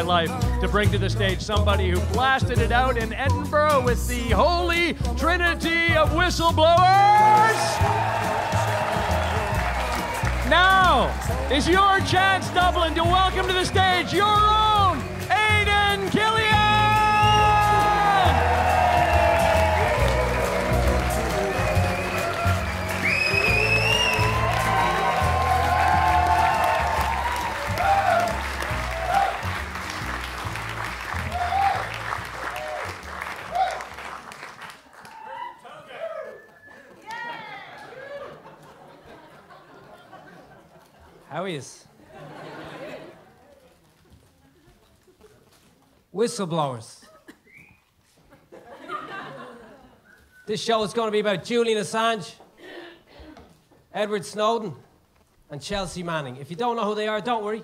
life to bring to the stage somebody who blasted it out in Edinburgh with the holy trinity of whistleblowers. Now is your chance, Dublin, to welcome to the stage your own Aidan Killian! How is? Whistleblowers. This show is going to be about Julian Assange, Edward Snowden, and Chelsea Manning. If you don't know who they are, don't worry.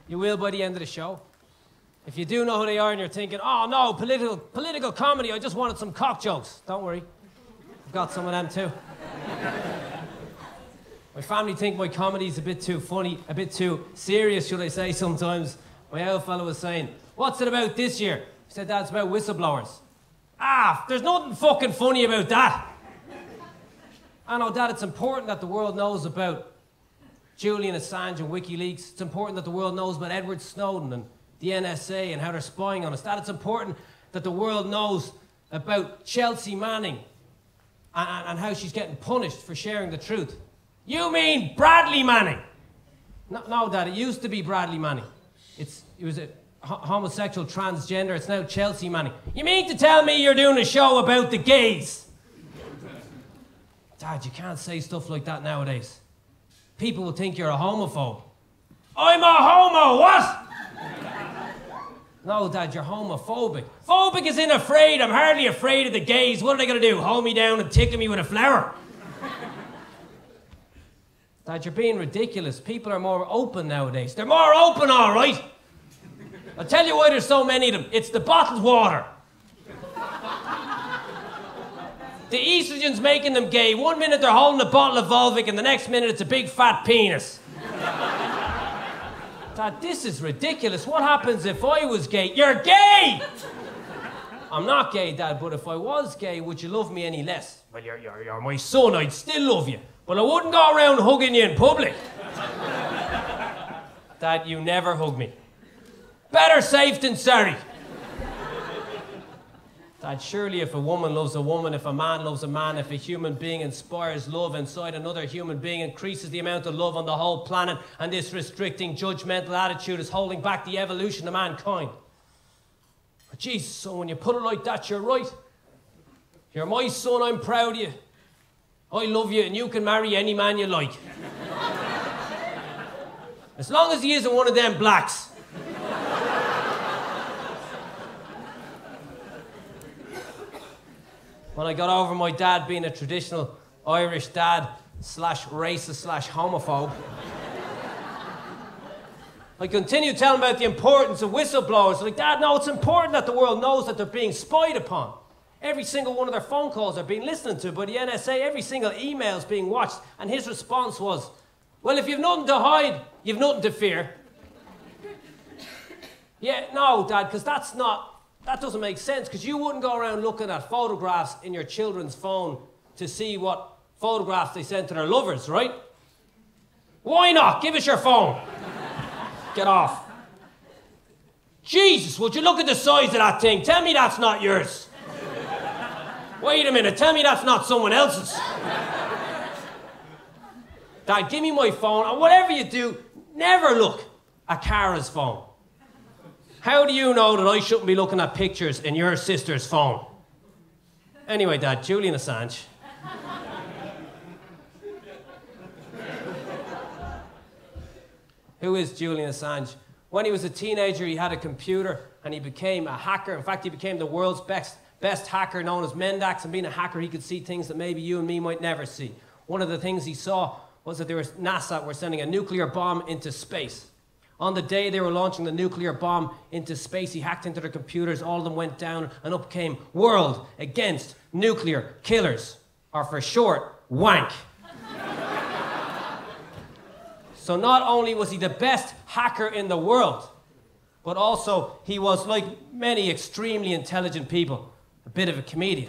You will by the end of the show. If you do know who they are and you're thinking, oh no, political comedy, I just wanted some cock jokes. Don't worry. I've got some of them too. My family think my comedy's a bit too funny, a bit too serious, should I say, sometimes. My old fellow was saying, what's it about this year? I said, Dad, it's about whistleblowers. Ah, there's nothing fucking funny about that. I know, Dad, it's important that the world knows about Julian Assange and WikiLeaks. It's important that the world knows about Edward Snowden and the NSA and how they're spying on us. Dad, it's important that the world knows about Chelsea Manning and how she's getting punished for sharing the truth. You mean Bradley Manning? No, Dad, it used to be Bradley Manning. It was a homosexual transgender. It's now Chelsea Manning. You mean to tell me you're doing a show about the gays? Dad, you can't say stuff like that nowadays. People will think you're a homophobe. I'm a homo, what? No, Dad, you're homophobic. Phobic is in afraid. I'm hardly afraid of the gays. What are they going to do? Hold me down and tickle me with a flower? Dad, you're being ridiculous. People are more open nowadays. They're more open, all right. I'll tell you why there's so many of them. It's the bottled water. The estrogen's making them gay. 1 minute they're holding a bottle of Volvic and the next minute it's a big fat penis. Dad, this is ridiculous. What happens if I was gay? You're gay! I'm not gay, Dad, but if I was gay, would you love me any less? Well, you're my son, I'd still love you. But I wouldn't go around hugging you in public. Dad, you never hug me. Better safe than sorry. Dad, surely if a woman loves a woman, if a man loves a man, if a human being inspires love inside another human being, increases the amount of love on the whole planet, and this restricting, judgmental attitude is holding back the evolution of mankind. But Jesus, son, when you put it like that, you're right. You're my son, I'm proud of you. I love you, and you can marry any man you like. As long as he isn't one of them blacks. When I got over my dad being a traditional Irish dad / racist / homophobe, I continued telling about the importance of whistleblowers. Like, Dad, no, it's important that the world knows that they're being spied upon. Every single one of their phone calls are being listened to by the NSA. Every single email is being watched. And his response was, well, if you've nothing to hide, you've nothing to fear. Yeah, no, Dad, because that doesn't make sense, because you wouldn't go around looking at photographs in your children's phone to see what photographs they sent to their lovers, right? Why not? Give us your phone. Get off. Jesus, would you look at the size of that thing? Tell me that's not yours. Wait a minute, tell me that's not someone else's. Dad, give me my phone, and whatever you do, never look at Cara's phone. How do you know that I shouldn't be looking at pictures in your sister's phone? Anyway, Dad, Julian Assange. Who is Julian Assange? When he was a teenager, he had a computer and he became a hacker. In fact, he became the world's best hacker, known as Mendax. And being a hacker, he could see things that maybe you and me might never see. One of the things he saw was that NASA were sending a nuclear bomb into space. On the day they were launching the nuclear bomb into space, he hacked into their computers, all of them went down, and up came World Against Nuclear Killers, or for short, WANK. So not only was he the best hacker in the world, but also he was, like many extremely intelligent people, a bit of a comedian.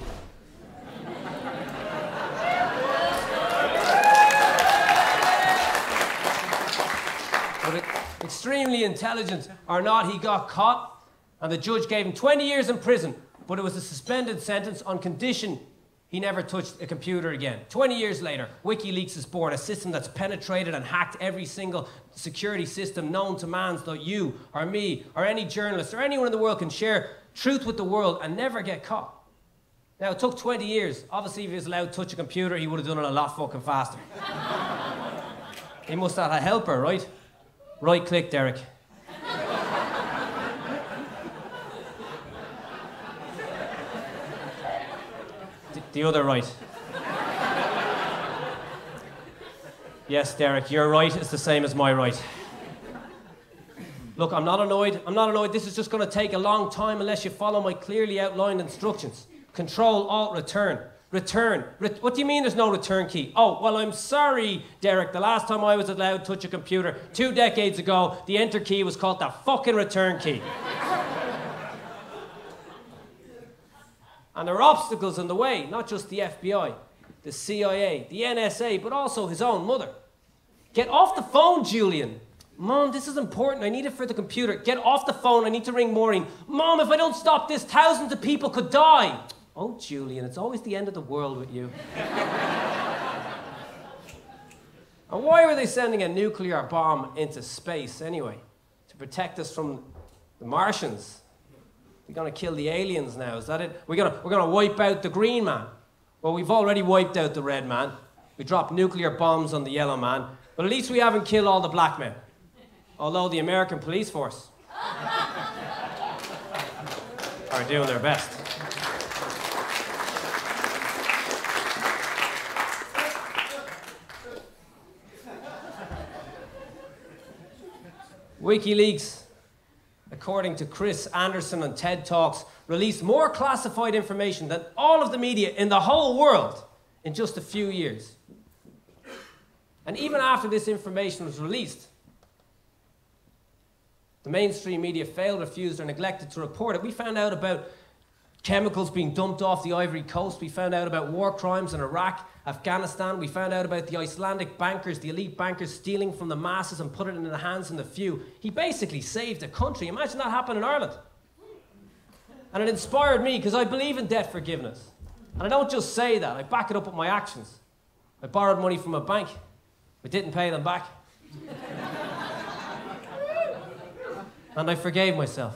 But extremely intelligent or not, he got caught, and the judge gave him 20 years in prison, but it was a suspended sentence on condition he never touched a computer again. 20 years later, WikiLeaks is born, a system that's penetrated and hacked every single security system known to man, so you or me or any journalist or anyone in the world can share truth with the world and never get caught. Now, it took 20 years. Obviously, if he was allowed to touch a computer, he would have done it a lot fucking faster. He must have had a helper, right? Right click, Derek. The other right. Yes, Derek, your right is the same as my right. Look, I'm not annoyed. I'm not annoyed. This is just going to take a long time unless you follow my clearly outlined instructions. Control, Alt, return. Return. What do you mean there's no return key? Oh, well, I'm sorry, Derek. The last time I was allowed to touch a computer 2 decades ago, the enter key was called the fucking return key. And there are obstacles in the way, not just the FBI, the CIA, the NSA, but also his own mother. Get off the phone, Julian. Mom, this is important. I need it for the computer. Get off the phone. I need to ring Maureen. Mom, if I don't stop this, thousands of people could die. Oh, Julian, it's always the end of the world with you. And why were they sending a nuclear bomb into space anyway? To protect us from the Martians? We're going to kill the aliens now, is that it? We're going to wipe out the green man. Well, we've already wiped out the red man. We dropped nuclear bombs on the yellow man. But at least we haven't killed all the black men. Although the American police force are doing their best. WikiLeaks, according to Chris Anderson on TED Talks, released more classified information than all of the media in the whole world in just a few years. And even after this information was released, the mainstream media failed, refused, or neglected to report it. We found out about chemicals being dumped off the Ivory Coast. We found out about war crimes in Iraq, Afghanistan. We found out about the Icelandic bankers, the elite bankers stealing from the masses and put it in the hands of the few. He basically saved a country. Imagine that happened in Ireland. And it inspired me because I believe in debt forgiveness. And I don't just say that, I back it up with my actions. I borrowed money from a bank. I didn't pay them back. And I forgave myself.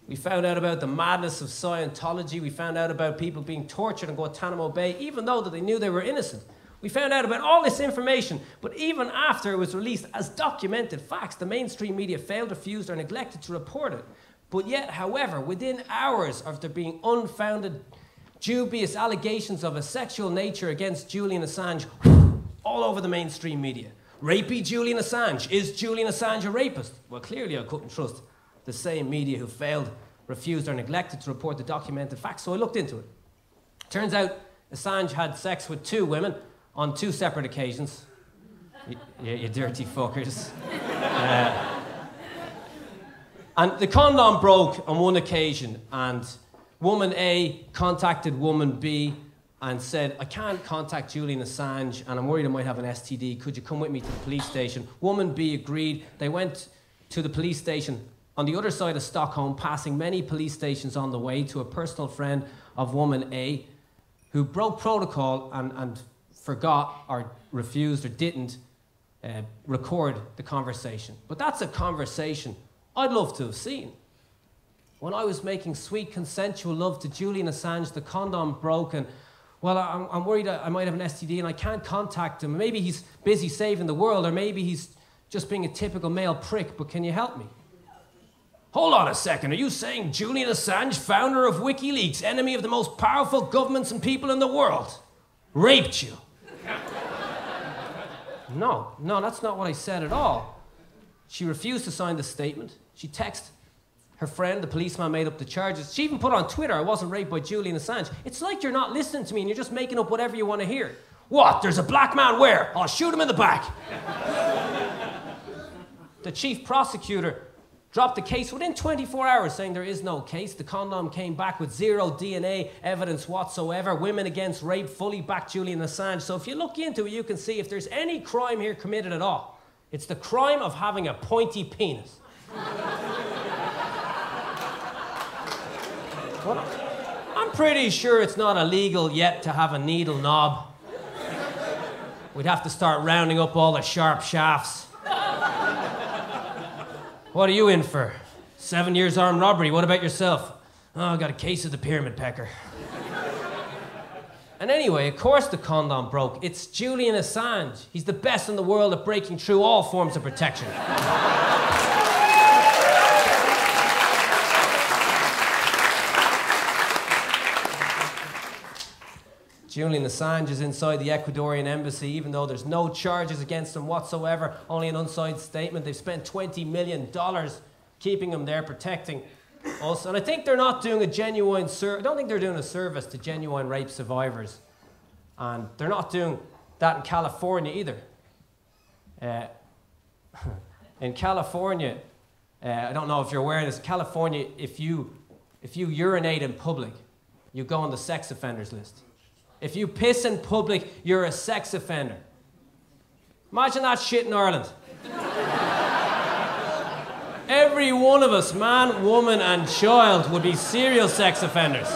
We found out about the madness of Scientology. We found out about people being tortured in Guantanamo Bay, even though they knew they were innocent. We found out about all this information, but even after it was released as documented facts, the mainstream media failed, refused, or neglected to report it. But yet, however, within hours of there being unfounded, dubious allegations of a sexual nature against Julian Assange all over the mainstream media. Rapey Julian Assange. Is Julian Assange a rapist? Well, clearly I couldn't trust the same media who failed, refused, or neglected to report the documented facts, so I looked into it. Turns out Assange had sex with 2 women on 2 separate occasions. You dirty fuckers. And the condom broke on one occasion, and woman A contacted woman B and said, I can't contact Julian Assange, and I'm worried I might have an STD. Could you come with me to the police station? Woman B agreed. They went to the police station on the other side of Stockholm, passing many police stations on the way, to a personal friend of woman A, who broke protocol and forgot or refused or didn't record the conversation. But that's a conversation I'd love to have seen. When I was making sweet consensual love to Julian Assange, the condom broke, and well, I'm worried I might have an STD and I can't contact him. Maybe he's busy saving the world, or maybe he's just being a typical male prick, but can you help me? Hold on a second, are you saying Julian Assange, founder of WikiLeaks, enemy of the most powerful governments and people in the world, raped you? No, that's not what I said at all. She refused to sign the statement. She texted Her friend, the policeman, made up the charges. She even put on Twitter, I wasn't raped by Julian Assange. It's like you're not listening to me and you're just making up whatever you want to hear. What? There's a black man where? I'll shoot him in the back. The chief prosecutor dropped the case within 24 hours, saying there is no case. The condom came back with zero DNA evidence whatsoever. Women Against Rape fully backed Julian Assange. So if you look into it, you can see if there's any crime here committed at all, it's the crime of having a pointy penis. Well, I'm pretty sure it's not illegal yet to have a needle knob. We'd have to start rounding up all the sharp shafts. What are you in for? 7 years armed robbery. What about yourself? Oh, I got a case of the pyramid pecker. And anyway, of course the condom broke. It's Julian Assange. He's the best in the world at breaking through all forms of protection. Julian Assange is inside the Ecuadorian embassy, even though there's no charges against him whatsoever, only an unsigned statement. They've spent $20 million keeping him there, protecting us. And I think they're not doing a genuine I don't think they're doing a service to genuine rape survivors. And they're not doing that in California either. In California, I don't know if you're aware of this, in California, if you urinate in public, you go on the sex offenders list. If you piss in public, you're a sex offender. Imagine that shit in Ireland. Every one of us, man, woman, and child, would be serial sex offenders.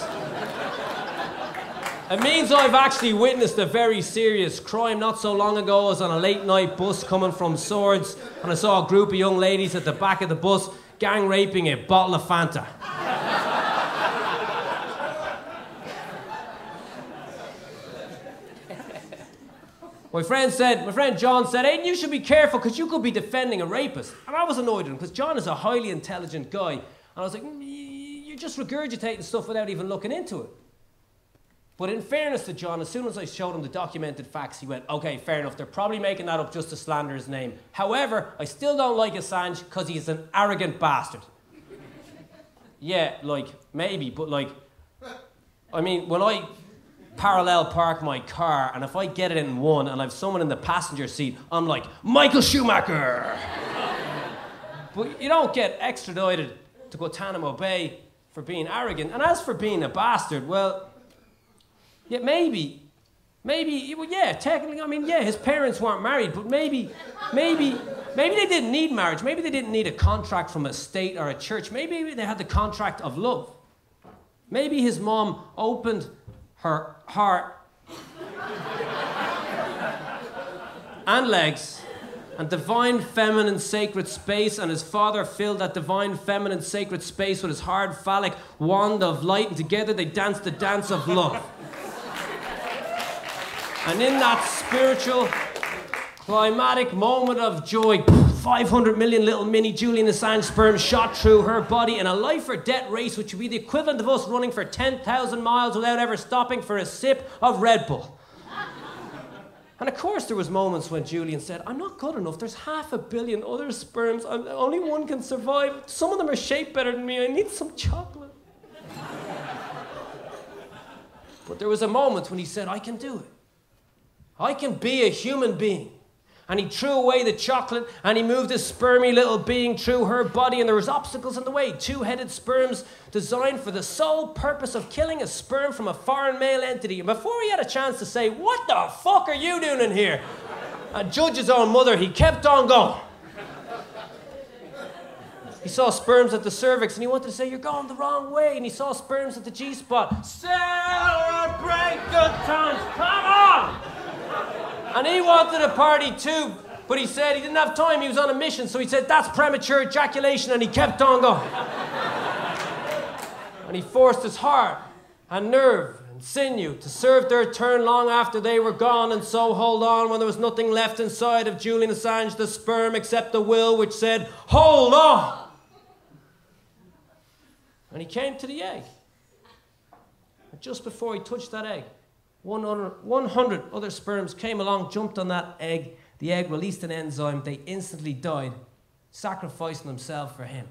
It means I've actually witnessed a very serious crime. Not so long ago, I was on a late-night bus coming from Swords, and I saw a group of young ladies at the back of the bus gang raping a bottle of Fanta. My friend John said, Aidan, you should be careful because you could be defending a rapist. And I was annoyed at him because John is a highly intelligent guy. And I was like, you're just regurgitating stuff without even looking into it. But in fairness to John, as soon as I showed him the documented facts, he went, okay, fair enough, they're probably making that up just to slander his name. However, I still don't like Assange because he's an arrogant bastard. Yeah, like, maybe, but like, I mean, when I parallel park my car, and if I get it in one and I've someone in the passenger seat, I'm like, Michael Schumacher! But you don't get extradited to Guantanamo Bay for being arrogant. And as for being a bastard, well, yeah, maybe, well, yeah, technically, I mean, yeah, his parents weren't married, but maybe they didn't need marriage. Maybe they didn't need a contract from a state or a church. Maybe they had the contract of love. Maybe his mom opened her heart and legs and divine feminine sacred space, and his father filled that divine feminine sacred space with his hard phallic wand of light, and together they danced the dance of love. And in that spiritual climatic moment of joy, 500 million little mini Julian Assange sperm shot through her body in a life or death race, which would be the equivalent of us running for 10,000 miles without ever stopping for a sip of Red Bull. And of course there was moments when Julian said, I'm not good enough, there's 500 million other sperms, only one can survive, some of them are shaped better than me, I need some chocolate. But there was a moment when he said, I can do it. I can be a human being. And he threw away the chocolate and he moved his spermy little being through her body, and there was obstacles in the way. Two-headed sperms designed for the sole purpose of killing a sperm from a foreign male entity. And before he had a chance to say, what the fuck are you doing in here? And judge his own mother, he kept on going. He saw sperms at the cervix and he wanted to say, you're going the wrong way. And he saw sperms at the G-spot. Celebrate good times, come on! And he wanted a party too, but he said he didn't have time, he was on a mission, so he said, that's premature ejaculation, and he kept on going. And he forced his heart and nerve and sinew to serve their turn long after they were gone, and so hold on when there was nothing left inside of Julian Assange, the sperm, except the will which said, hold on! And he came to the egg. And just before he touched that egg, 100 other sperms came along, jumped on that egg. The egg released an enzyme. They instantly died, sacrificing themselves for him.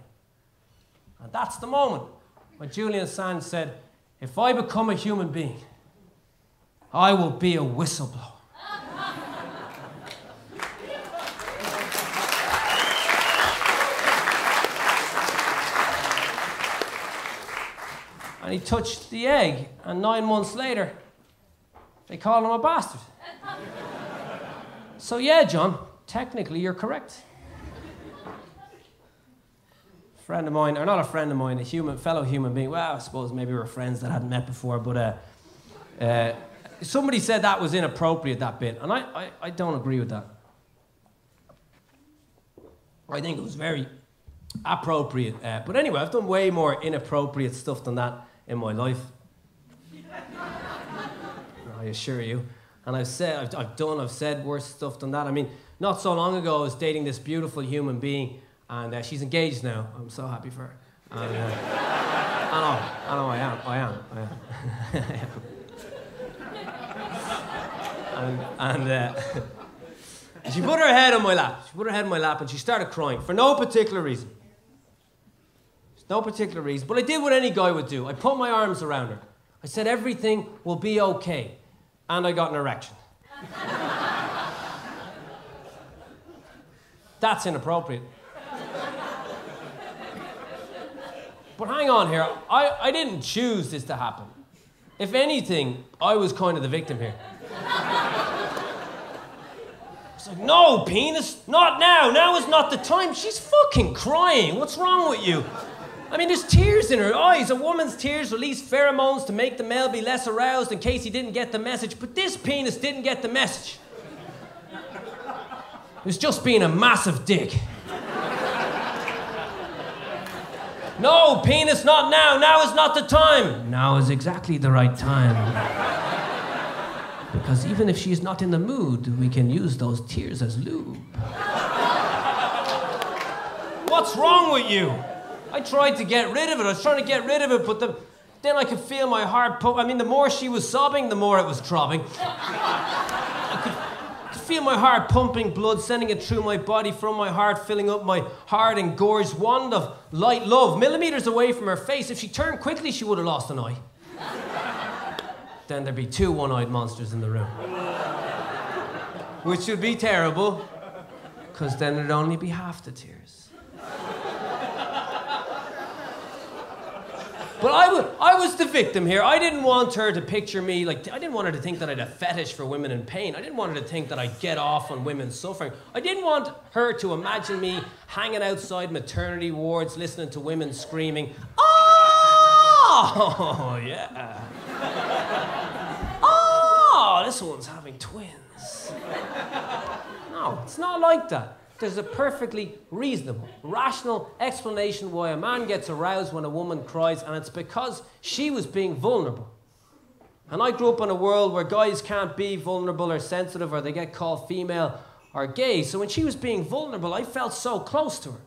And that's the moment when Julian Assange said, if I become a human being, I will be a whistleblower. And he touched the egg, and 9 months later, they called him a bastard. So yeah, John, technically you're correct. A friend of mine, or not a friend of mine, a fellow human being, well, I suppose maybe we were friends that hadn't met before, but somebody said that was inappropriate, that bit, and I don't agree with that. I think it was very appropriate. But anyway, I've done way more inappropriate stuff than that in my life. I assure you. And I've said worse stuff than that. I mean, not so long ago, I was dating this beautiful human being, and she's engaged now. I'm so happy for her. And, I am. And she put her head on my lap. And she started crying for no particular reason. No particular reason. But I did what any guy would do. I put my arms around her. I said, everything will be okay. And I got an erection. That's inappropriate. But hang on here. I didn't choose this to happen. If anything, I was kind of the victim here. It's like, no, penis, not now. Now is not the time. She's fucking crying. What's wrong with you? I mean, there's tears in her eyes. A woman's tears release pheromones to make the male be less aroused in case he didn't get the message. But this penis didn't get the message. It was just being a massive dick. No, penis, not now. Now is not the time. Now is exactly the right time. Because even if she's not in the mood, we can use those tears as lube. What's wrong with you? I tried to get rid of it. I was trying to get rid of it, but then I could feel my heart pump. I mean, the more she was sobbing, the more it was throbbing. I could feel my heart pumping blood, sending it through my body from my heart, filling up my hard engorged wand of light love, millimeters away from her face. If she turned quickly, she would have lost an eye. Then there'd be 2 one-eyed monsters in the room. Which would be terrible, because then there'd only be half the tears. But I was the victim here. I didn't want her to picture me like... I didn't want her to think that I had a fetish for women in pain. I didn't want her to think that I'd get off on women suffering. I didn't want her to imagine me hanging outside maternity wards listening to women screaming, "Oh, yeah. Oh, this one's having twins." No, it's not like that. There's a perfectly reasonable, rational explanation why a man gets aroused when a woman cries, and it's because she was being vulnerable. And I grew up in a world where guys can't be vulnerable or sensitive, or they get called female or gay. So when she was being vulnerable, I felt so close to her.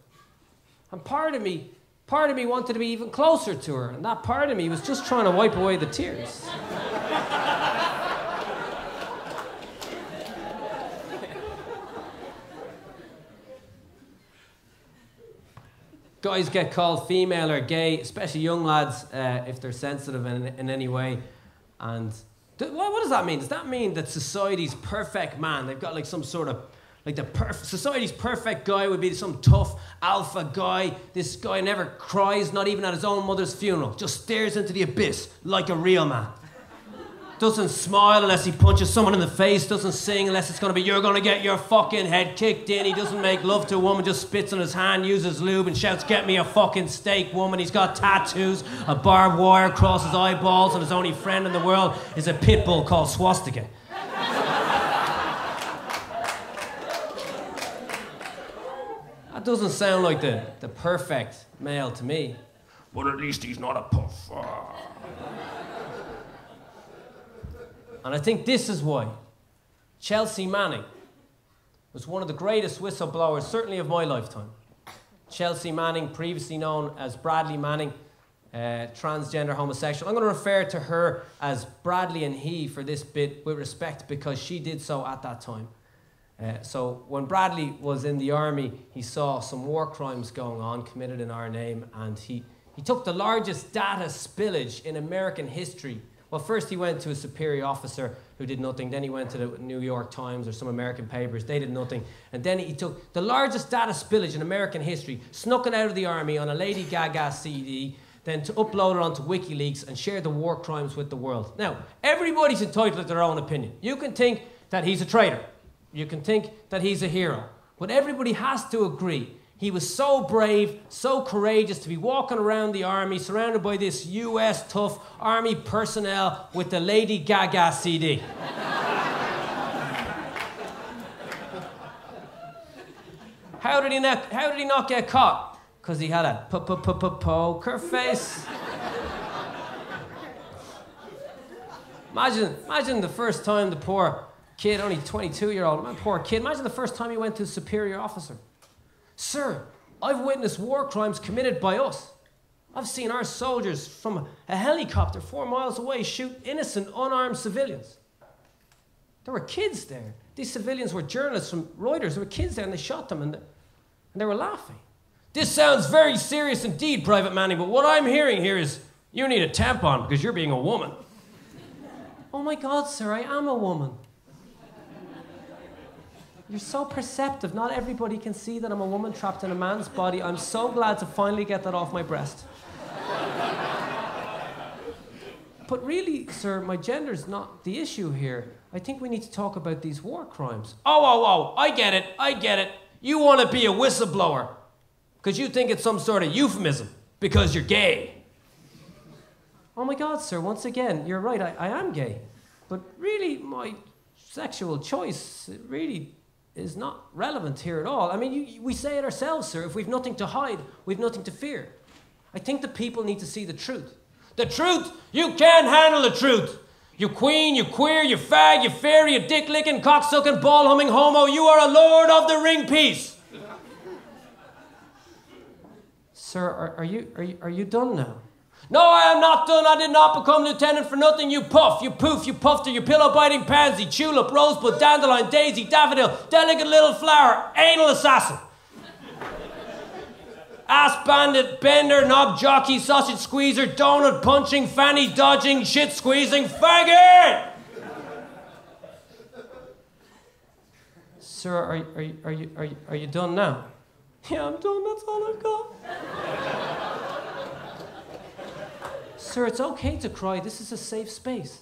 And part of me wanted to be even closer to her, and that part of me was just trying to wipe away the tears. Guys get called female or gay, especially young lads, if they're sensitive in any way. And what does that mean? Does that mean that society's perfect man, they've got like some sort of, like society's perfect guy would be some tough alpha guy. This guy never cries, not even at his own mother's funeral. Just stares into the abyss like a real man. Doesn't smile unless he punches someone in the face. Doesn't sing unless it's going to be, "You're going to get your fucking head kicked in." He doesn't make love to a woman, just spits on his hand, uses lube and shouts, "Get me a fucking steak, woman." He's got tattoos, a barbed wire across his eyeballs, and his only friend in the world is a pit bull called Swastika. That doesn't sound like the perfect male to me. But at least he's not a puff. And I think this is why Chelsea Manning was one of the greatest whistleblowers, certainly of my lifetime. Chelsea Manning, previously known as Bradley Manning, transgender homosexual. I'm going to refer to her as Bradley and he for this bit with respect because she did so at that time. So when Bradley was in the army, he saw some war crimes going on committed in our name, and he He took the largest data spillage in American history. Well, first he went to a superior officer who did nothing. Then he went to the New York Times or some American papers. They did nothing. And then he took the largest data spillage in American history, snuck it out of the army on a Lady Gaga CD, then to upload it onto WikiLeaks and share the war crimes with the world. Now, everybody's entitled to their own opinion. You can think that he's a traitor. You can think that he's a hero. But everybody has to agree he was so brave, so courageous to be walking around the army surrounded by this US tough army personnel with the Lady Gaga CD. How did he not get caught? Because he had a poker face. Imagine the first time the poor kid, only 22-year-old, poor kid, imagine the first time he went to a superior officer. Sir, I've witnessed war crimes committed by us. I've seen our soldiers from a helicopter 4 miles away shoot innocent, unarmed civilians. There were kids there. These civilians were journalists from Reuters. There were kids there and they shot them and they were laughing. This sounds very serious indeed, Private Manning, but what I'm hearing here is you need a tampon because you're being a woman. Oh my God, sir, I am a woman. You're so perceptive. Not everybody can see that I'm a woman trapped in a man's body. I'm so glad to finally get that off my breast. But really, sir, my gender's not the issue here. I think we need to talk about these war crimes. Oh, I get it. You want to be a whistleblower because you think it's some sort of euphemism because you're gay. Oh my God, sir, once again, you're right, I am gay. But really, my sexual choice really is not relevant here at all. I mean, we say it ourselves, sir. If we've nothing to hide, we've nothing to fear. I think the people need to see the truth. The truth? You can't handle the truth. You queen, you queer, you fag, you fairy, you dick-licking, cock-sucking, ball-humming homo. You are a Lord of the Ring piece. Sir, are you done now? No, I am not done. I did not become lieutenant for nothing. You puff, you poof, you puffed, you pillow-biting pansy, tulip, rosebud, dandelion, daisy, daffodil, delicate little flower, anal assassin. Ass bandit, bender, knob jockey, sausage squeezer, donut punching, fanny dodging, shit squeezing, faggot! Sir, are you done now? Yeah, I'm done. That's all I've got. Sir, it's okay to cry. This is a safe space.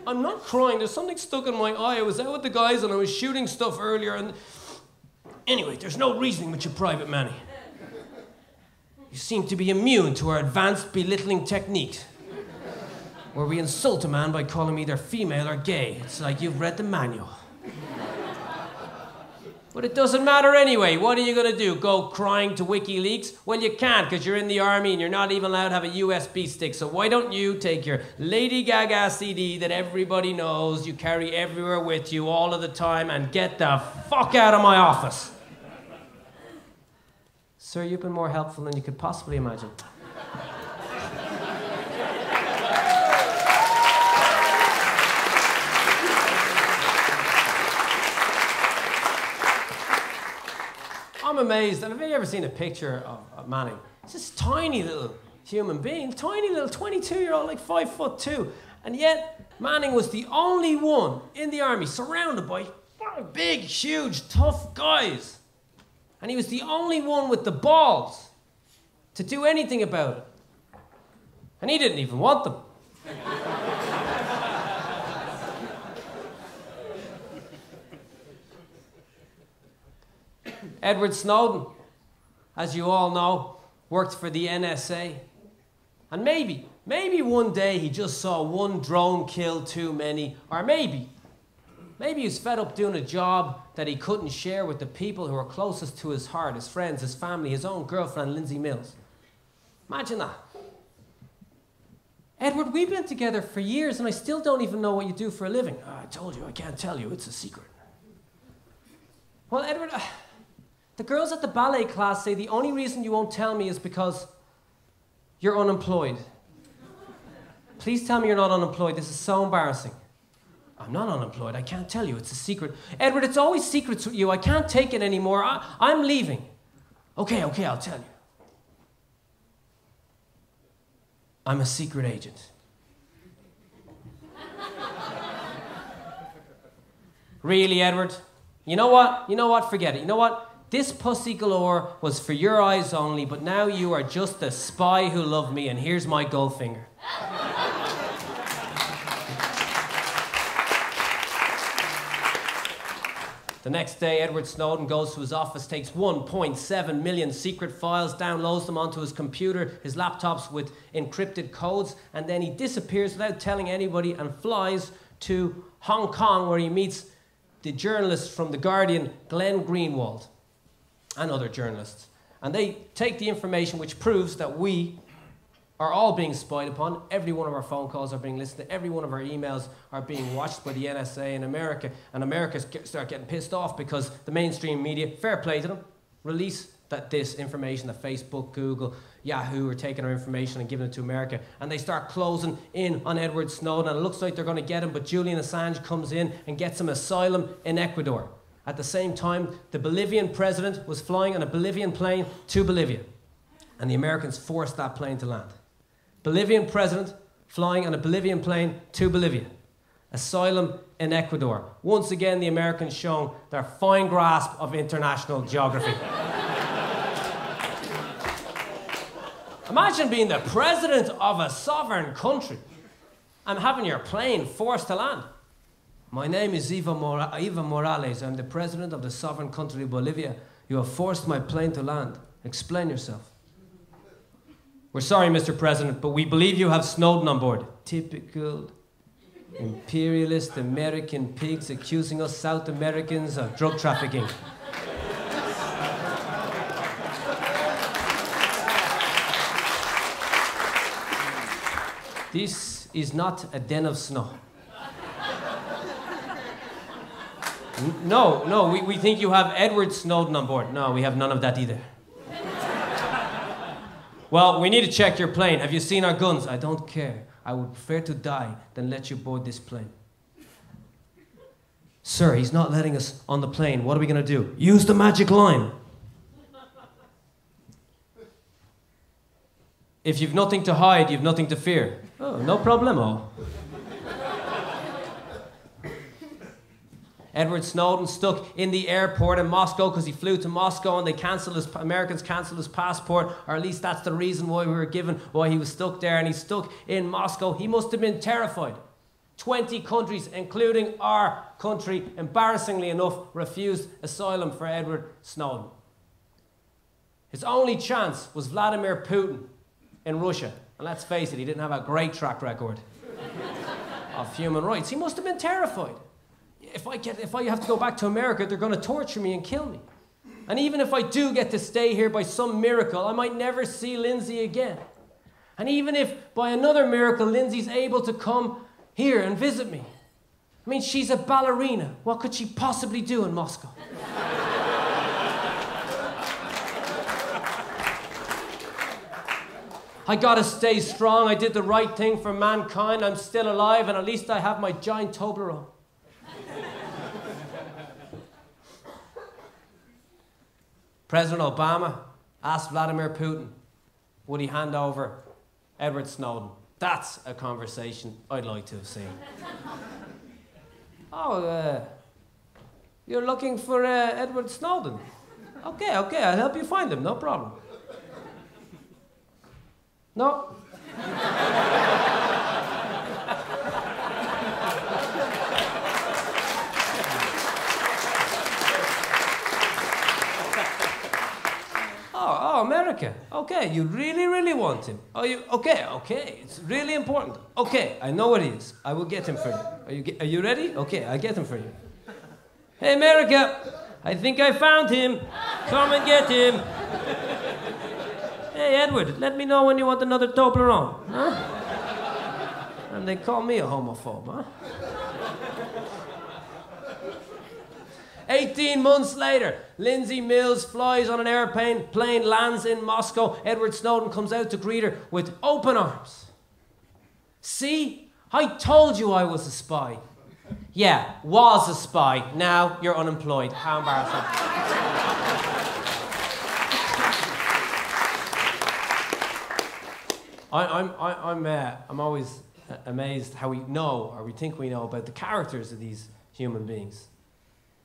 I'm not crying. There's something stuck in my eye. I was out with the guys and I was shooting stuff earlier and... Anyway, there's no reasoning with your Private Manny. You seem to be immune to our advanced belittling techniques, where we insult a man by calling him either female or gay. It's like you've read the manual. But it doesn't matter anyway. What are you going to do? Go crying to WikiLeaks? Well, you can't because you're in the army and you're not even allowed to have a USB stick. So why don't you take your Lady Gaga CD that everybody knows you carry everywhere with you all of the time and get the fuck out of my office? Sir, you've been more helpful than you could possibly imagine. I'm amazed. And have you ever seen a picture of Manning? It's this tiny little human being, tiny little 22-year-old, like 5'2". And yet, Manning was the only one in the army surrounded by big, huge, tough guys. And he was the only one with the balls to do anything about it. And he didn't even want them. Edward Snowden, as you all know, worked for the NSA. And maybe one day he just saw one drone kill too many. Or maybe he was fed up doing a job that he couldn't share with the people who are closest to his heart, his friends, his family, his own girlfriend, Lindsay Mills. Imagine that. Edward, we've been together for years and I still don't even know what you do for a living. Oh, I told you, I can't tell you, it's a secret. Well, Edward, the girls at the ballet class say the only reason you won't tell me is because you're unemployed. Please tell me you're not unemployed, this is so embarrassing. I'm not unemployed. I can't tell you. It's a secret. Edward, it's always secrets with you. I can't take it anymore. I'm leaving. Okay, I'll tell you. I'm a secret agent. Really, Edward? You know what? You know what? Forget it. You know what? This pussy galore was for your eyes only, but now you are just a spy who loved me, and here's my gold finger. The next day, Edward Snowden goes to his office, takes 1.7 million secret files, downloads them onto his computer, his laptops with encrypted codes, and then he disappears without telling anybody and flies to Hong Kong, where he meets the journalist from The Guardian, Glenn Greenwald, and other journalists. And they take the information which proves that we are all being spied upon. Every one of our phone calls are being listened to. Every one of our emails are being watched by the NSA in America. And America start getting pissed off because the mainstream media, fair play to them, release this information that Facebook, Google, Yahoo are taking our information and giving it to America. And they start closing in on Edward Snowden. And it looks like they're going to get him, but Julian Assange comes in and gets him asylum in Ecuador. At the same time, the Bolivian president was flying on a Bolivian plane to Bolivia. And the Americans forced that plane to land. Bolivian president flying on a Bolivian plane to Bolivia. Asylum in Ecuador. Once again, the Americans showing their fine grasp of international geography. Imagine being the president of a sovereign country and having your plane forced to land. My name is Evo Morales. I'm the president of the sovereign country of Bolivia. You have forced my plane to land. Explain yourself. We're sorry, Mr. President, but we believe you have Snowden on board. Typical imperialist American pigs accusing us South Americans of drug trafficking. This is not a den of snow. No, we think you have Edward Snowden on board. No, we have none of that either. Well, we need to check your plane. Have you seen our guns? I don't care. I would prefer to die than let you board this plane. Sir, he's not letting us on the plane. What are we going to do? Use the magic line. If you've nothing to hide, you've nothing to fear. Oh, no problemo. Edward Snowden stuck in the airport in Moscow because he flew to Moscow and Americans cancelled his passport, or at least that's the reason why we were given, why he was stuck there, and he's stuck in Moscow. He must have been terrified. 20 countries, including our country, embarrassingly enough, refused asylum for Edward Snowden. His only chance was Vladimir Putin in Russia. And let's face it, he didn't have a great track record of human rights. He must have been terrified. If I have to go back to America, they're going to torture me and kill me. And even if I do get to stay here by some miracle, I might never see Lindsay again. And even if by another miracle Lindsay's able to come here and visit me, I mean, she's a ballerina. What could she possibly do in Moscow? I gotta stay strong. I did the right thing for mankind. I'm still alive, and at least I have my giant Toblerone. President Obama asked Vladimir Putin, would he hand over Edward Snowden? That's a conversation I'd like to have seen. You're looking for Edward Snowden? Okay, I'll help you find him, no problem. No? Oh, America. Okay, you really, really want him. Oh, okay, it's really important. Okay, I know what he is. I will get him for you. Are you ready? Okay, I'll get him for you. Hey, America, I think I found him. Come and get him. Hey, Edward, let me know when you want another Toblerone. Huh? And they call me a homophobe, huh? 18 months later, Lindsay Mills flies on an airplane, plane lands in Moscow. Edward Snowden comes out to greet her with open arms. See, I told you I was a spy. Yeah, was a spy. Now you're unemployed. How embarrassing. I'm always amazed how we know, or we think we know, about the characters of these human beings.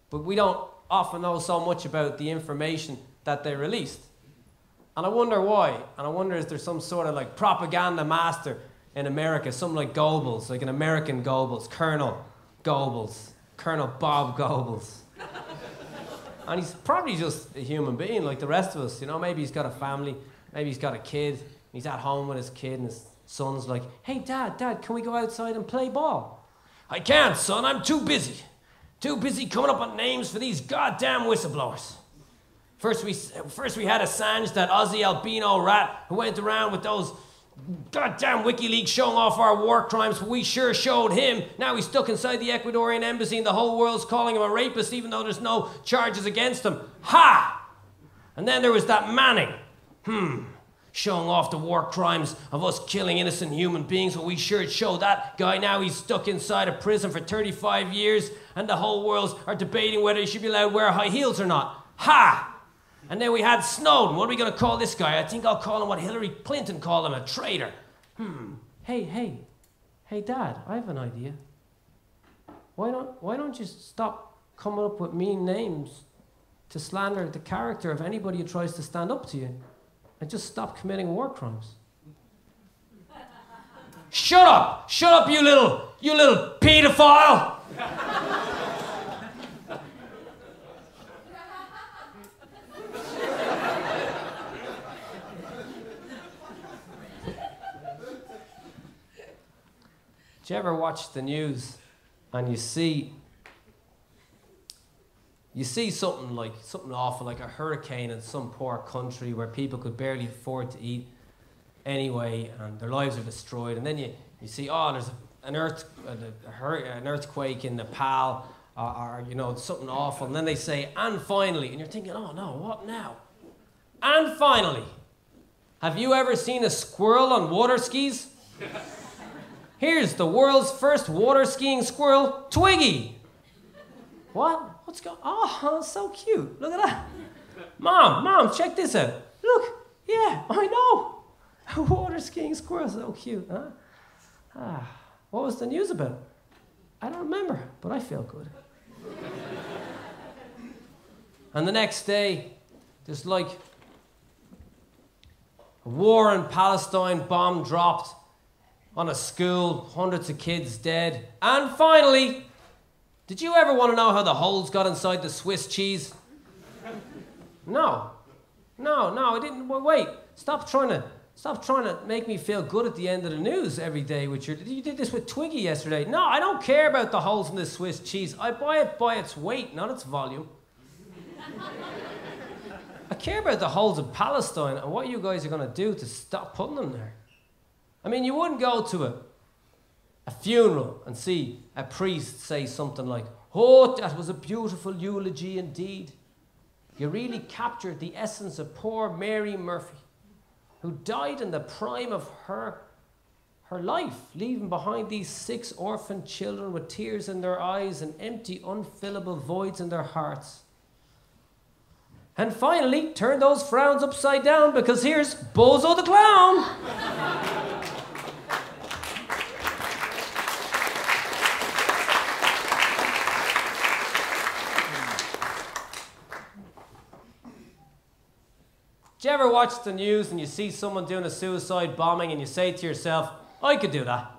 But we don't often know so much about the information that they released. And I wonder why. And I wonder, is there some sort of like propaganda master in America, something like Goebbels, like an American Goebbels, Colonel Goebbels, Colonel Bob Goebbels. And he's probably just a human being like the rest of us, you know. Maybe he's got a family, maybe he's got a kid, he's at home with his kid, and his son's like, hey, Dad, can we go outside and play ball? I can't, son, I'm too busy. Too busy coming up with names for these goddamn whistleblowers. First we had Assange, that Aussie albino rat who went around with those goddamn WikiLeaks showing off our war crimes, but we sure showed him. Now he's stuck inside the Ecuadorian embassy and the whole world's calling him a rapist even though there's no charges against him. Ha! And then there was that Manning. Showing off the war crimes of us killing innocent human beings, but we sure showed that guy. Now he's stuck inside a prison for 35 years and the whole world are debating whether he should be allowed to wear high heels or not. Ha! And then we had Snowden. What are we going to call this guy? I think I'll call him what Hillary Clinton called him, a traitor. Hey, Dad, I have an idea. Why don't you stop coming up with mean names to slander the character of anybody who tries to stand up to you, and just stop committing war crimes? Shut up, you little pedophile! Do you ever watch the news and you see something awful, like a hurricane in some poor country where people could barely afford to eat anyway and their lives are destroyed, and then you see, there's an earthquake in Nepal, or you know, something awful, and then they say, and finally, and you're thinking, oh no, what now? And finally, have you ever seen a squirrel on water skis? Here's the world's first water skiing squirrel, Twiggy. What? What's going on? Oh, so cute. Look at that. Mom, check this out. Look, yeah, I know. A water skiing squirrel, so cute, huh? What was the news about? I don't remember, but I feel good. And the next day, there's like a war in Palestine, bomb dropped on a school, hundreds of kids dead. And finally, did you ever want to know how the holes got inside the Swiss cheese? No, I didn't. Well, wait, stop trying to make me feel good at the end of the news every day with you did this with Twiggy yesterday. No, I don't care about the holes in this Swiss cheese. I buy it by its weight, not its volume. I care about the holes in Palestine and what you guys are going to do to stop putting them there. I mean, you wouldn't go to a funeral and see a priest say something like, oh, that was a beautiful eulogy indeed. You really captured the essence of poor Mary Murphy, who died in the prime of her life, leaving behind these 6 orphan children with tears in their eyes and empty, unfillable voids in their hearts. And finally, turn those frowns upside down, because here's Bozo the Clown. Do you ever watch the news and you see someone doing a suicide bombing and you say to yourself, I could do that?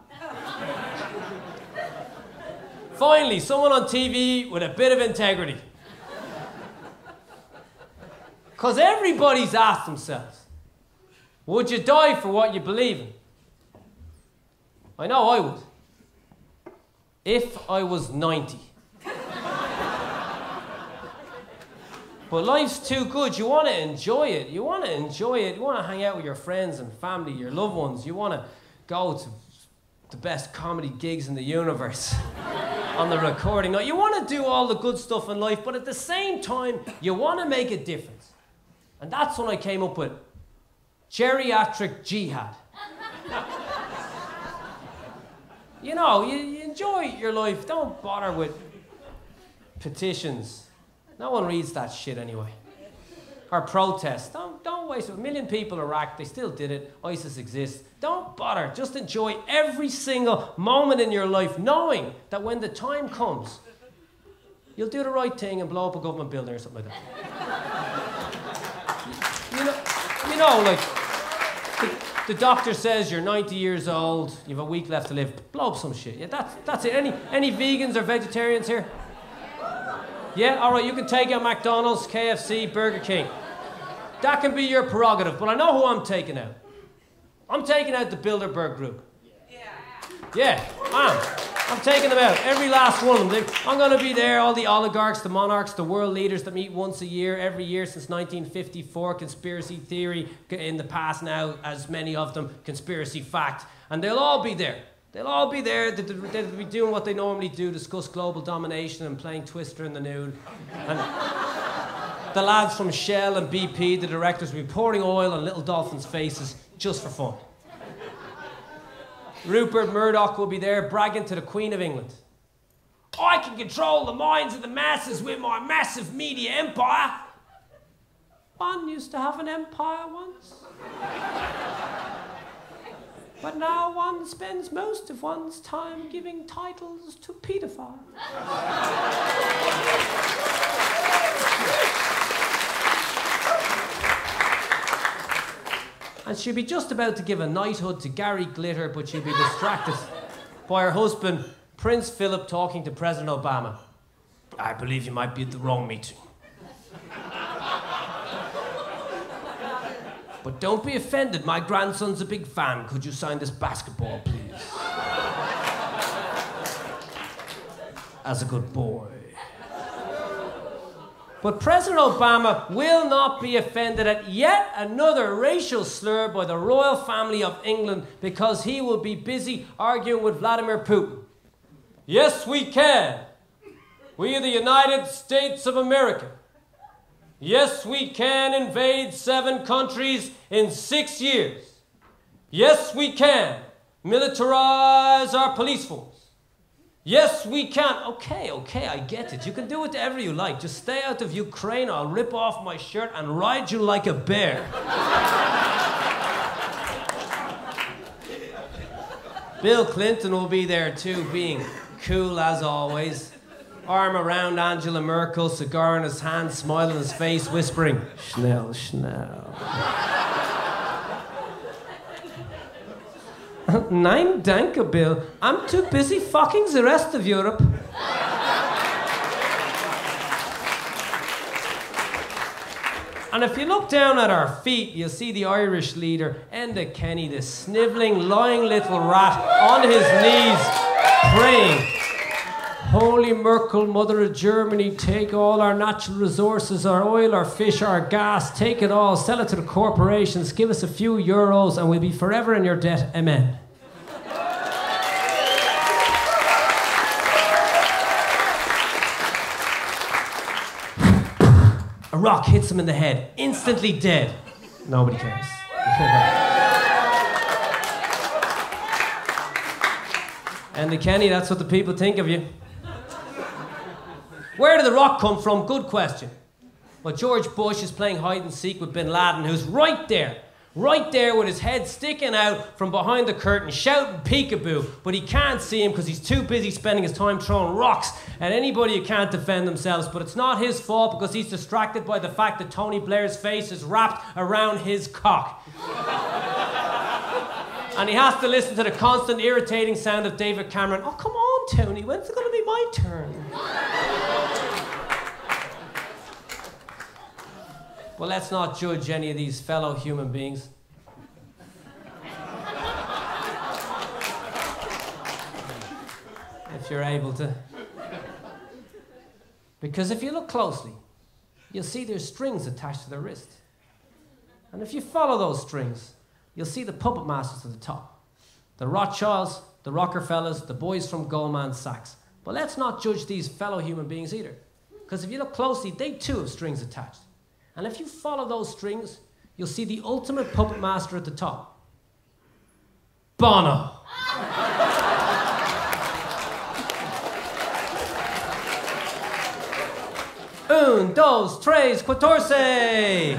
Finally, someone on TV with a bit of integrity. Because everybody's asked themselves, would you die for what you believe in? I know I would. If I was 90. But life's too good. You want to enjoy it. You want to hang out with your friends and family, your loved ones. You want to go to the best comedy gigs in the universe on the recording night. You want to do all the good stuff in life, but at the same time, you want to make a difference. And that's when I came up with geriatric jihad. You know, you enjoy your life. Don't bother with petitions. No one reads that shit anyway. or protest. Don't waste it. 1 million people Iraq, they still did it. ISIS exists. Don't bother. Just enjoy every single moment in your life knowing that when the time comes, you'll do the right thing and blow up a government building or something like that. you know, like, the doctor says you're 90 years old, you have a week left to live. Blow up some shit. Yeah, that's it. Any vegans or vegetarians here? Yeah, all right, you can take out McDonald's, KFC, Burger King. That can be your prerogative, but I know who I'm taking out. I'm taking out the Bilderberg Group. Yeah, I'm taking them out. Every last one of them. I'm going to be there, all the oligarchs, the monarchs, the world leaders that meet once a year, every year since 1954, conspiracy theory, in the past now, as many of them, conspiracy fact. And they'll all be there. They'll all be there. They'll be doing what they normally do, discuss global domination and playing Twister in the nude. And the lads from Shell and BP, the directors, will be pouring oil on little dolphins' faces just for fun. Rupert Murdoch will be there bragging to the Queen of England. I can control the minds of the masses with my massive media empire. One used to have an empire once. But now one spends most of one's time giving titles to paedophiles. And she'll be just about to give a knighthood to Gary Glitter, but she'll be distracted by her husband, Prince Philip, talking to President Obama. I believe you might be at the wrong meeting. But don't be offended, my grandson's a big fan. Could you sign this basketball, please? As a good boy. But President Obama will not be offended at yet another racial slur by the royal family of England because he will be busy arguing with Vladimir Putin. Yes, we can. We are the United States of America. Yes, we can invade 7 countries in 6 years. Yes, we can militarize our police force. Yes, we can. Okay, I get it. You can do whatever you like. Just stay out of Ukraine. I'll rip off my shirt and ride you like a bear. Bill Clinton will be there too, being cool as always. Arm around Angela Merkel, cigar in his hand, smile on his face, whispering, Schnell, Schnell. Nein, danke, Bill. I'm too busy fucking the rest of Europe. And if you look down at our feet, you'll see the Irish leader, Enda Kenny, the snivelling, lying little rat on his knees, praying. Holy Merkel, Mother of Germany, take all our natural resources, our oil, our fish, our gas, take it all, sell it to the corporations, give us a few euros, and we'll be forever in your debt. Amen. A rock hits him in the head, instantly dead. Nobody cares. And the Kenny, that's what the people think of you. Where did the rock come from? Good question. Well, George Bush is playing hide and seek with Bin Laden, who's right there with his head sticking out from behind the curtain, shouting peekaboo, but he can't see him because he's too busy spending his time throwing rocks at anybody who can't defend themselves. But it's not his fault because he's distracted by the fact that Tony Blair's face is wrapped around his cock. And he has to listen to the constant irritating sound of David Cameron. Oh, come on, Tony, when's it going to be my turn? Well, let's not judge any of these fellow human beings. If you're able to. Because if you look closely, you'll see there's strings attached to their wrist. And if you follow those strings, you'll see the puppet masters at the top. The Rothschilds, the Rockefellers, the boys from Goldman Sachs. But let's not judge these fellow human beings either. Because if you look closely, they too have strings attached. And if you follow those strings, you'll see the ultimate puppet master at the top. Bono. Un, dos, tres, catorce.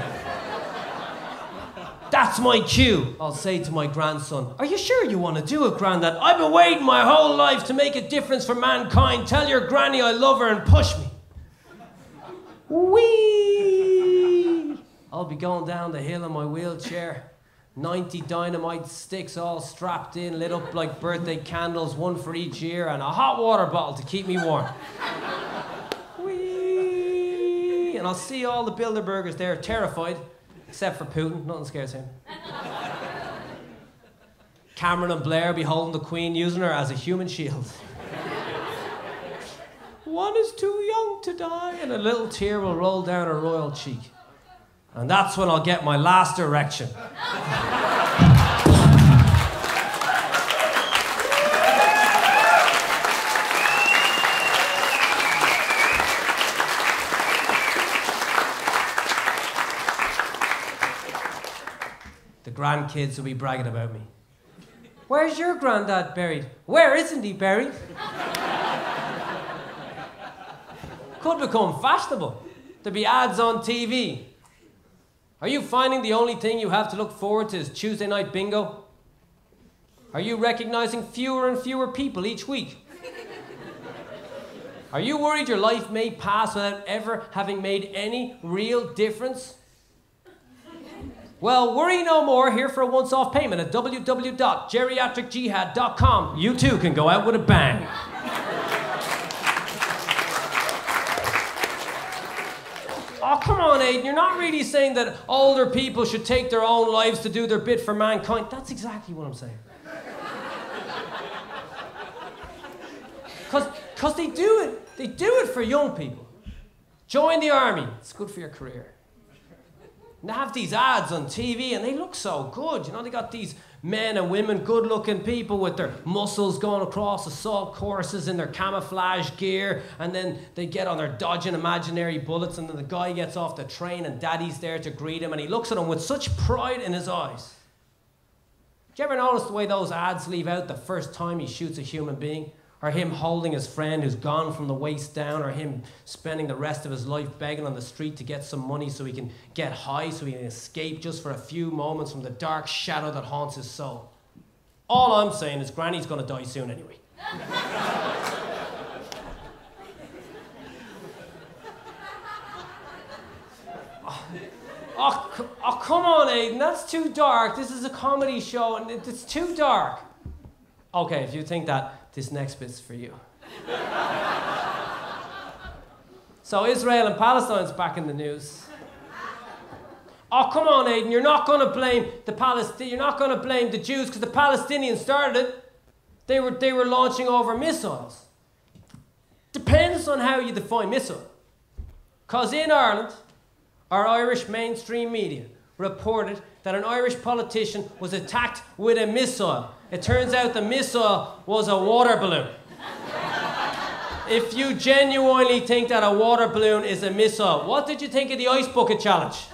That's my cue, I'll say to my grandson. Are you sure you want to do it, Grandad? I've been waiting my whole life to make a difference for mankind. Tell your granny I love her and push me. Whee! I'll be going down the hill in my wheelchair. 90 dynamite sticks all strapped in, lit up like birthday candles, one for each ear, and a hot water bottle to keep me warm. Whee! And I'll see all the Bilderbergers there, terrified. Except for Putin, nothing scares him. Cameron and Blair be holding the Queen, using her as a human shield. One is too young to die, and a little tear will roll down her royal cheek. And that's when I'll get my last erection. The grandkids will be bragging about me. Where's your granddad buried? Where isn't he buried? Could become fashionable. There'd be ads on TV. Are you finding the only thing you have to look forward to is Tuesday night bingo? Are you recognizing fewer and fewer people each week? Are you worried your life may pass without ever having made any real difference? Well, worry no more. Here for a once-off payment at www.geriatricjihad.com. You too can go out with a bang. Oh, come on, Aidan. You're not really saying that older people should take their own lives to do their bit for mankind. That's exactly what I'm saying. Because they do it. They do it for young people. Join the army. It's good for your career. And they have these ads on TV and they look so good. You know, they got these men and women, good-looking people with their muscles going across assault courses in their camouflage gear, and then they get on their dodging imaginary bullets, and then the guy gets off the train and daddy's there to greet him, and he looks at him with such pride in his eyes. Do you ever notice the way those ads leave out the first time he shoots a human being? Or him holding his friend who's gone from the waist down, or him spending the rest of his life begging on the street to get some money so he can get high, so he can escape just for a few moments from the dark shadow that haunts his soul. All I'm saying is Granny's gonna die soon anyway. Oh, come on, Aidan, that's too dark. This is a comedy show and it's too dark. Okay, if you think that, this next bit's for you. So Israel and Palestine's back in the news. Oh, come on, Aidan, you're not going to blame you're not going to blame the Jews because the Palestinians started it. They were launching over missiles. Depends on how you define missile. Because in Ireland, our Irish mainstream media reported that an Irish politician was attacked with a missile. It turns out the missile was a water balloon. If you genuinely think that a water balloon is a missile, what did you think of the ice bucket challenge?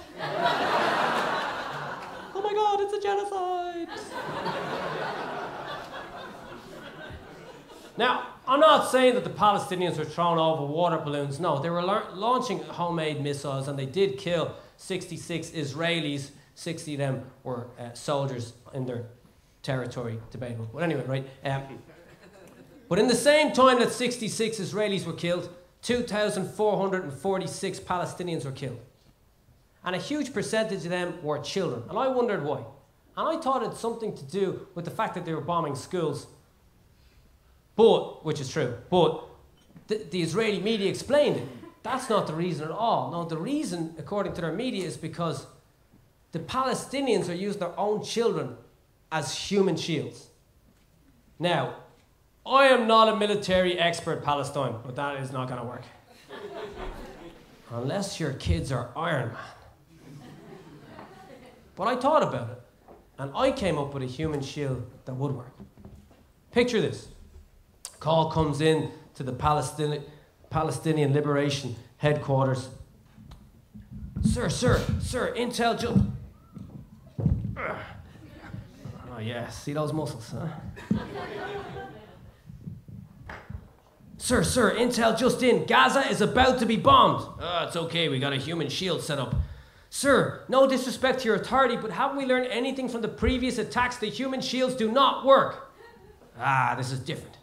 Oh my God, it's a genocide. Now, I'm not saying that the Palestinians were thrown over water balloons. No, they were launching homemade missiles, and they did kill 66 Israelis. 60 of them were soldiers in their territory, debatable. But anyway, right? But in the same time that 66 Israelis were killed, 2,446 Palestinians were killed. And a huge percentage of them were children. And I wondered why. And I thought it had something to do with the fact that they were bombing schools. But, which is true, but the Israeli media explained it. That's not the reason at all. No, the reason, according to their media, is because the Palestinians are using their own children as human shields. Now, I am not a military expert, Palestine, but that is not going to work. Unless your kids are Iron Man. But I thought about it, and I came up with a human shield that would work. Picture this. Call comes in to the Palestinian Liberation Headquarters. Sir, intel just... Oh yeah, see those muscles, huh? Sir, intel just in. Gaza is about to be bombed. It's okay, we got a human shield set up. Sir, no disrespect to your authority, but haven't we learned anything from the previous attacks? The human shields do not work. This is different.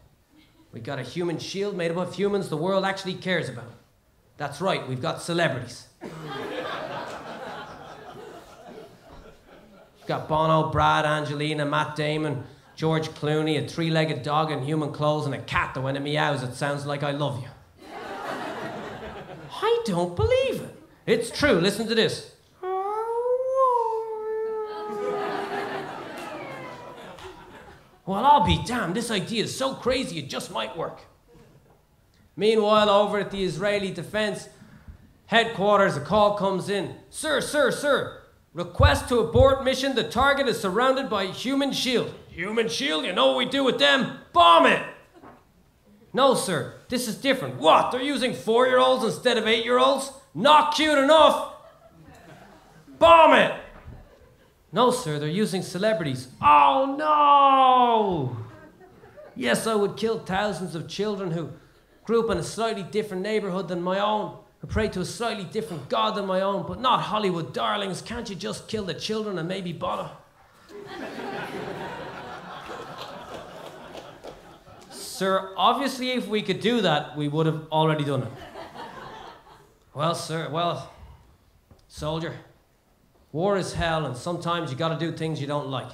We got a human shield made up of humans the world actually cares about. That's right, we've got celebrities. We've got Bono, Brad, Angelina, Matt Damon, George Clooney, a three-legged dog in human clothes, and a cat that when it meows, it sounds like I love you. I don't believe it. It's true, listen to this. Well, I'll be damned, this idea is so crazy it just might work. Meanwhile, over at the Israeli Defense Headquarters, a call comes in. Sir. Request to abort mission. The target is surrounded by human shield. Human shield? You know what we do with them? Bomb it! No, sir. This is different. What? They're using 4-year-olds instead of 8-year-olds? Not cute enough! Bomb it! No, sir. They're using celebrities. Oh, no! Yes, I would kill thousands of children who grew up in a slightly different neighborhood than my own, who pray to a slightly different God than my own, but not Hollywood darlings. Can't you just kill the children and maybe bother? Sir, obviously if we could do that, we would have already done it. Well, sir, soldier, war is hell, and sometimes you gotta do things you don't like.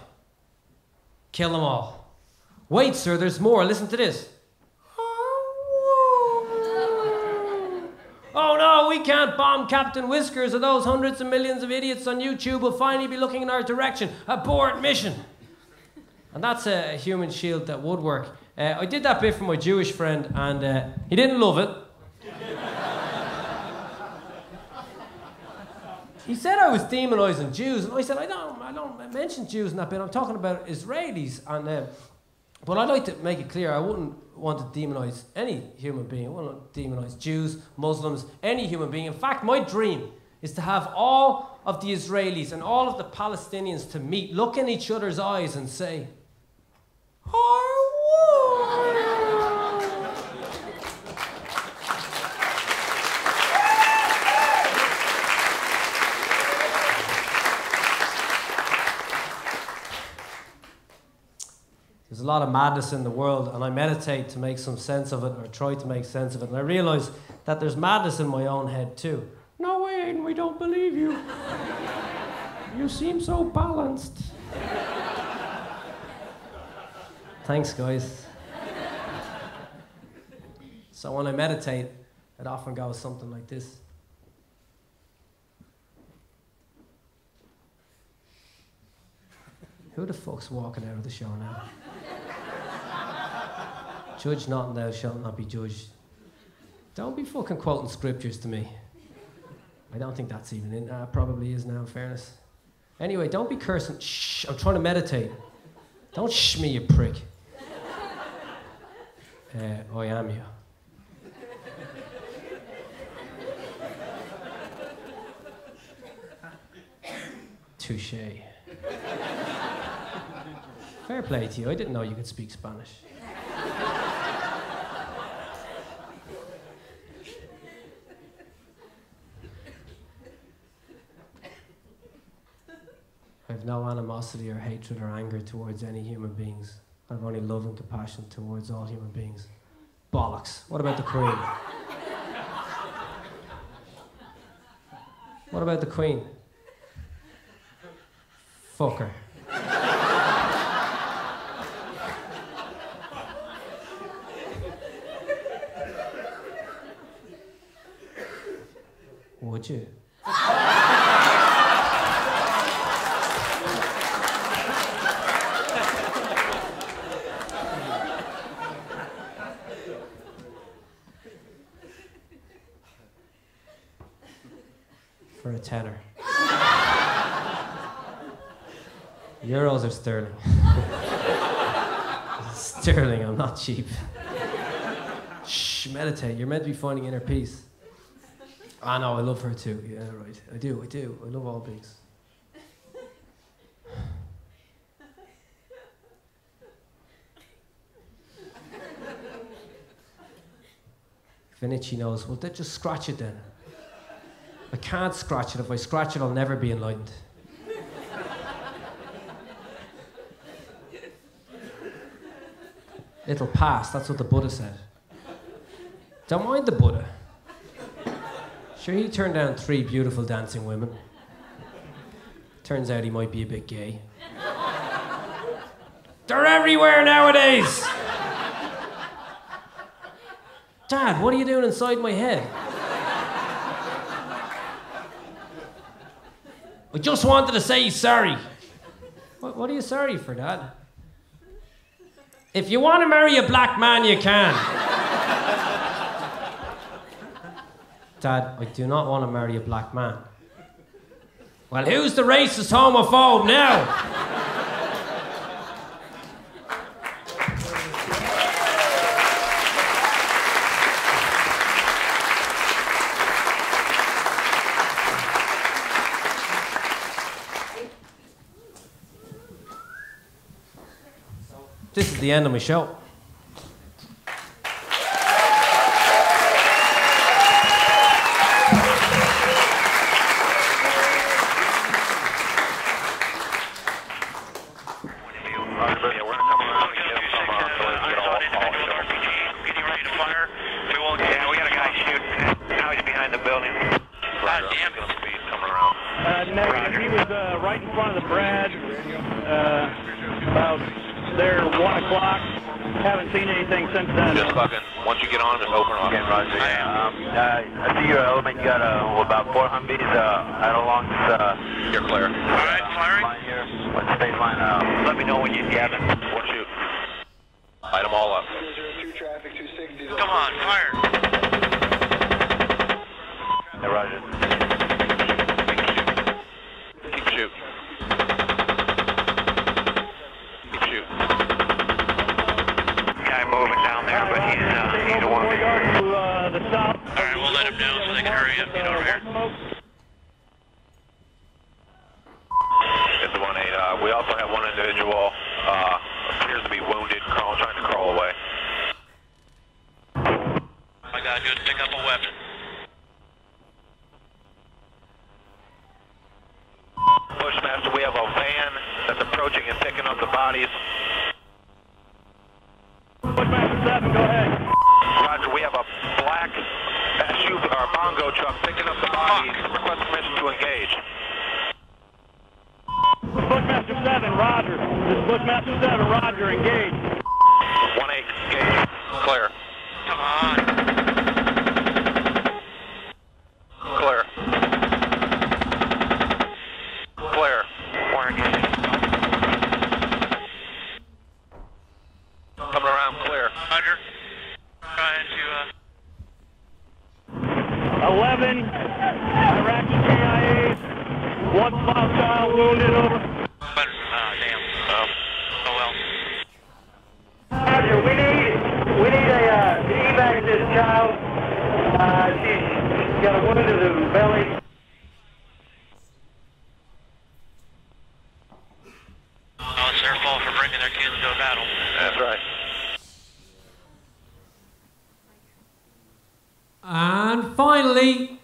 Kill them all. Wait, sir, there's more. Listen to this. Oh no, we can't bomb Captain Whiskers, or those hundreds of millions of idiots on YouTube will finally be looking in our direction. Abort mission. And that's a human shield that would work. I did that bit for my Jewish friend, and he didn't love it. He said I was demonising Jews, and I said I don't mention Jews in that bit. I'm talking about Israelis, and but I'd like to make it clear I wouldn't want to demonise any human being. I wouldn't demonise Jews, Muslims, any human being. In fact, my dream is to have all of the Israelis and all of the Palestinians to meet, look in each other's eyes, and say, there's a lot of madness in the world, and I meditate to make some sense of it, or try to make sense of it, and I realise that there's madness in my own head too. No, Wayne, we don't believe you. You seem so balanced. Thanks, guys. So when I meditate, it often goes something like this. Who the fuck's walking out of the show now? Judge not and thou shalt not be judged. Don't be fucking quoting scriptures to me. I don't think that's even in. Probably is now, in fairness. Anyway, don't be cursing. Shh, I'm trying to meditate. Don't shh me, you prick. I am you. Touche. Fair play to you. I didn't know you could speak Spanish. I have no animosity or hatred or anger towards any human beings. I have only love and compassion towards all human beings. Bollocks. What about the Queen? What about the Queen? Fuck her. Would you? For a tenner. Euros or sterling? Sterling, I'm not cheap. Shh, meditate. You're meant to be finding inner peace. I know, I love her too. Yeah, right. I do. I love all beings. If an itchy nose, well, then just scratch it then. I can't scratch it. If I scratch it, I'll never be enlightened. It'll pass, that's what the Buddha said. Don't mind the Buddha. Sure, he turned down 3 beautiful dancing women. Turns out he might be a bit gay. They're everywhere nowadays! Dad, what are you doing inside my head? I just wanted to say sorry. What are you sorry for, Dad? If you want to marry a black man, you can. Dad, I do not want to marry a black man. Well, who's the racist homophobe now? This is the end of my show. And finally,